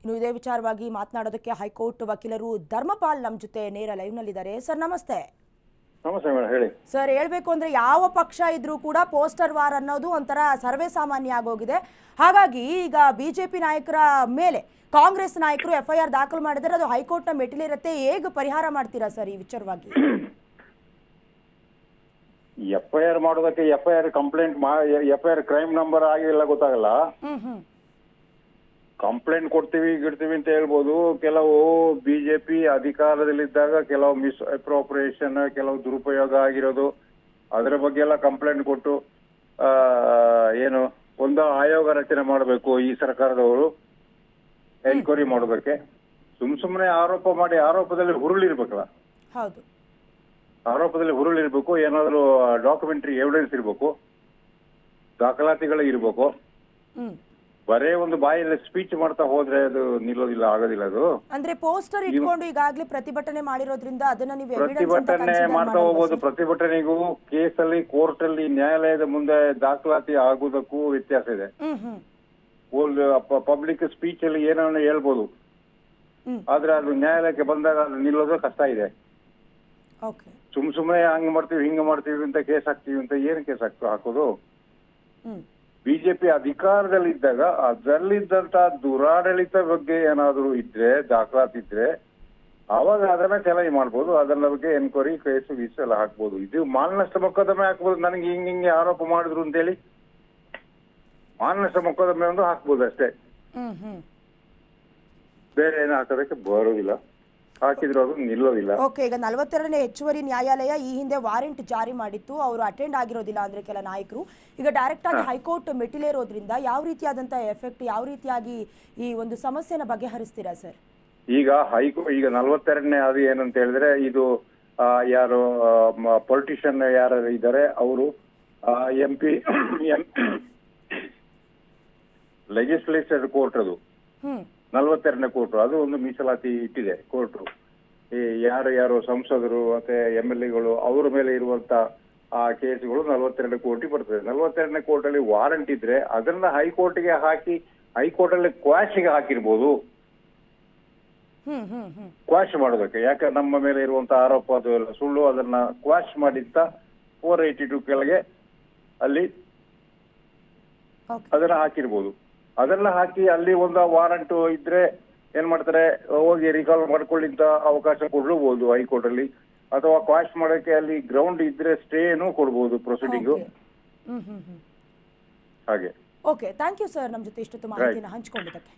ಇನ್ನು ಇದೇ ವಿಚಾರವಾಗಿ ಮಾತನಾಡೋದಕ್ಕೆ ಹೈಕೋರ್ಟ್ ವಕೀಲರು ಧರ್ಮಪಾಲ್ ನಮ್ಮ ಜೊತೆ ನೇರ ಲೈವ್ ನಲ್ಲಿದ್ದಾರೆ. ಸರ್ ನಮಸ್ತೆ. ನಮಸ್ತೆ ಮೇಡಮ್, ಹೇಳಿ. ಸರ್, ಹೇಳಬೇಕು ಅಂದ್ರೆ ಯಾವ ಪಕ್ಷ ಇದ್ರೂ ಕೂಡ ಪೋಸ್ಟರ್ ವಾರ್ ಅನ್ನೋದು ಒಂಥರ ಸರ್ವೇ ಸಾಮಾನ್ಯ ಆಗೋಗಿದೆ. ಹಾಗಾಗಿ ಈಗ ಬಿಜೆಪಿ ನಾಯಕರ ಮೇಲೆ ಕಾಂಗ್ರೆಸ್ ನಾಯಕರು FIR ದಾಖಲು ಮಾಡಿದರೆ ಅದು ಹೈಕೋರ್ಟ್ನ ಮೆಟ್ಟಿಲಿರುತ್ತೆ. ಹೇಗೆ ಪರಿಹಾರ ಮಾಡ್ತೀರಾ ಸರ್ ಈ ವಿಚಾರವಾಗಿ? FIR ಮಾಡೋದಕ್ಕೆ FIR complaint FIR crime number ಆಗಿಲ್ಲ ಗೊತ್ತಾಗಲ್ಲ. ಕಂಪ್ಲೇಂಟ್ ಕೊಡ್ತೀವಿ ಗಿಡ್ತೀವಿ ಅಂತ ಹೇಳ್ಬೋದು. ಕೆಲವು ಬಿಜೆಪಿ ಅಧಿಕಾರದಲ್ಲಿದ್ದಾಗ ಕೆಲವು ಮಿಸ್ ಅಪ್ರೋಪ್ರಿಯೇಷನ್, ಕೆಲವು ದುರುಪಯೋಗ ಆಗಿರೋದು, ಅದರ ಬಗ್ಗೆ ಎಲ್ಲ ಕಂಪ್ಲೇಂಟ್ ಕೊಟ್ಟು ಏನು ಒಂದು ಆಯೋಗ ರಚನೆ ಮಾಡಬೇಕು ಈ ಸರ್ಕಾರದವರು ಎನ್ಕ್ವೈರಿ ಮಾಡೋದಕ್ಕೆ. ಸುಮ್ಮನೆ ಆರೋಪ ಮಾಡಿ ಆರೋಪದಲ್ಲಿ ಹುರುಳಿರ್ಬೇಕಲ್ಲ. ಹೌದು, ಆರೋಪದಲ್ಲಿ ಹುರುಳಿರ್ಬೇಕು. ಏನಾದ್ರು ಡಾಕ್ಯುಮೆಂಟರಿ ಎವಿಡೆನ್ಸ್ ಇರ್ಬೇಕು, ದಾಖಲಾತಿಗಳು ಇರ್ಬೇಕು. ಬರೇ ಒಂದು ಬಾಯಲ್ಲಿ ಸ್ಪೀಚ್ ಮಾಡ್ತಾ ಹೋದ್ರೆ ಅದು ನಿಲ್ಲೋದಿಲ್ಲ, ಆಗೋದಿಲ್ಲ. ಅದು ಅಂದ್ರೆ ಪೋಸ್ಟರ್ ಇಟ್ಕೊಂಡು ಈಗಾಗಲೇ ಪ್ರತಿಭಟನೆ ಮಾಡಿರೋದ್ರಿಂದ ಅದನ್ನ ನೀವು ಪ್ರತಿಭಟನೆ ಮಾಡ್ತಾ ಹೋಗ್ಬೋದು. ಪ್ರತಿಭಟನೆಗೂ ಕೇಸಲ್ಲಿ ಕೋರ್ಟ್ ಅಲ್ಲಿ ನ್ಯಾಯಾಲಯದ ಮುಂದೆ ದಾಖಲಾತಿ ಆಗುವುದಕ್ಕೂ ವ್ಯತ್ಯಾಸ ಇದೆ. ಪಬ್ಲಿಕ್ ಸ್ಪೀಚ್ ಅಲ್ಲಿ ಏನನ್ನ ಹೇಳ್ಬೋದು, ಆದ್ರೆ ಅದು ನ್ಯಾಯಾಲಯಕ್ಕೆ ಬಂದಾಗ ಅದು ನಿಲ್ಲೋದು ಕಷ್ಟ ಇದೆ. ಸುಮ್ಮನೆ ಹಂಗ್ ಮಾಡ್ತೀವಿ ಹಿಂಗ ಮಾಡ್ತೀವಿ ಅಂತ ಕೇಸ್ ಹಾಕ್ತೀವಿ ಅಂತ ಏನು ಕೇಸ್ ಹಾಕೋದು? ಬಿಜೆಪಿ ಅಧಿಕಾರದಲ್ಲಿದ್ದಾಗ ಅದರಲ್ಲಿದ್ದಂತ ದುರಾಡಳಿತ ಬಗ್ಗೆ ಏನಾದ್ರು ಇದ್ರೆ, ದಾಖಲಾತಿದ್ರೆ, ಅವಾಗ ಅದನ್ನ ಚಲನೆ ಮಾಡ್ಬೋದು. ಅದನ್ನ ಬಗ್ಗೆ ಎನ್ಕ್ವೈರಿ ಕೇಸು ಗೀಸು ಎಲ್ಲ ಹಾಕ್ಬೋದು. ಇದು ಮಾನನಷ್ಟ ಮೊಕದ್ದಮೆ ಹಾಕ್ಬೋದು. ನನಗೆ ಹಿಂಗೆ ಆರೋಪ ಮಾಡಿದ್ರು ಅಂತೇಳಿ ಮಾನನಷ್ಟ ಮೊಕದ್ದಮೆ ಒಂದು ಹಾಕ್ಬೋದು ಅಷ್ಟೇ. ಬೇರೆ ಏನು ಹಾಕೋದಕ್ಕೆ ಬರೋದಿಲ್ಲ. ಹಾಕಿದ್ರು ಅದು ನಿಲ್ಲೋದಿಲ್ಲ. ಓಕೆ, ಈಗ 42ನೇ ಹೆಚ್ಚುವರಿ ನ್ಯಾಯಾಲಯ ಈ ಹಿಂದೆ ವಾರೆಂಟ್ ಜಾರಿ ಮಾಡಿತ್ತು. ಅವರು ಅಟೆಂಡ್ ಆಗಿರೋದಿಲ್ಲ ಅಂದ್ರೆ ಕೆಲ ನಾಯಕರು. ಈಗ ಡೈರೆಕ್ಟ್ ಆಗಿ ಹೈಕೋರ್ಟ್ ಮೆಟ್ಟಿಲೇರೋದ್ರಿಂದ ಯಾವ ರೀತಿಯಾದಂತ ಎಫೆಕ್ಟ್, ಯಾವ ರೀತಿಯಾಗಿ ಈ ಒಂದು ಸಮಸ್ಯೆನ ಬಗೆಹರಿಸ್ತೀರಾ ಸರ್? ಈಗ ಈಗ 42ನೇ ಅದು ಏನಂತ ಹೇಳಿದ್ರೆ, ಇದು ಯಾರು ಪೊಲಿಟಿಷಿಯನ್ ಯಾರು ಇದ್ದಾರೆ ಅವರು MP ಲೆಜಿಸ್ಲೇಚರ್ ಕೋರ್ಟ್, ಅದು 42ನೇ ಕೋರ್ಟ್. ಅದು ಒಂದು ಮೀಸಲಾತಿ ಇಟ್ಟಿದೆ ಕೋರ್ಟ್. ಈ ಯಾರು ಸಂಸದರು ಮತ್ತೆ MLAಗಳು ಅವರ ಮೇಲೆ ಇರುವಂತ ಆ ಕೇಸ್ಗಳು 42ನೇ ಕೋರ್ಟಿಗೆ ಬರ್ತದೆ. 42ನೇ ಕೋರ್ಟ್ ಅಲ್ಲಿ ವಾರಂಟ್ ಇದ್ರೆ ಅದನ್ನ ಹೈಕೋರ್ಟ್ಗೆ ಹಾಕಿ ಹೈಕೋರ್ಟ್ ಅಲ್ಲಿ ಕ್ವಾಶ್ಗೆ ಹಾಕಿರ್ಬೋದು. ಕ್ವಾಶ್ ಮಾಡೋದಕ್ಕೆ, ಯಾಕೆ ನಮ್ಮ ಮೇಲೆ ಇರುವಂತ ಆರೋಪ ಅದು ಎಲ್ಲ ಸುಳ್ಳು, ಅದನ್ನ ಕ್ವಾಶ್ ಮಾಡಿದ್ದ 482 ಕೆಳಗೆ ಅಲ್ಲಿ ಅದನ್ನ ಹಾಕಿರ್ಬೋದು. ಅದೆಲ್ಲ ಹಾಕಿ ಅಲ್ಲಿ ಒಂದು ವಾರಂಟ್ ಇದ್ರೆ ಏನ್ ಮಾಡ್ತಾರೆ, ಹೋಗಿ ರಿಕಾಲ್ ಮಾಡ್ಕೊಳ್ಳಿಂತ ಅವಕಾಶ ಕೊಡಬಹುದು ಹೈಕೋರ್ಟ್ ಅಲ್ಲಿ. ಅಥವಾ ಕ್ವಾಶ್ ಮಾಡೋಕೆ ಅಲ್ಲಿ ಗ್ರೌಂಡ್ ಇದ್ರೆ ಸ್ಟೇನು ಕೊಡಬಹುದು ಪ್ರೊಸೀಡಿಂಗು. ಹಾಗೆ. ಓಕೆ, ಥ್ಯಾಂಕ್ ಯು ಸರ್ ನಮ್ಮ ಜೊತೆ ಇಷ್ಟೊತ್ತು ಮಾಹಿತಿಯನ್ನು ಹಂಚಿಕೊಂಡಿದ್ದಕ್ಕೆ.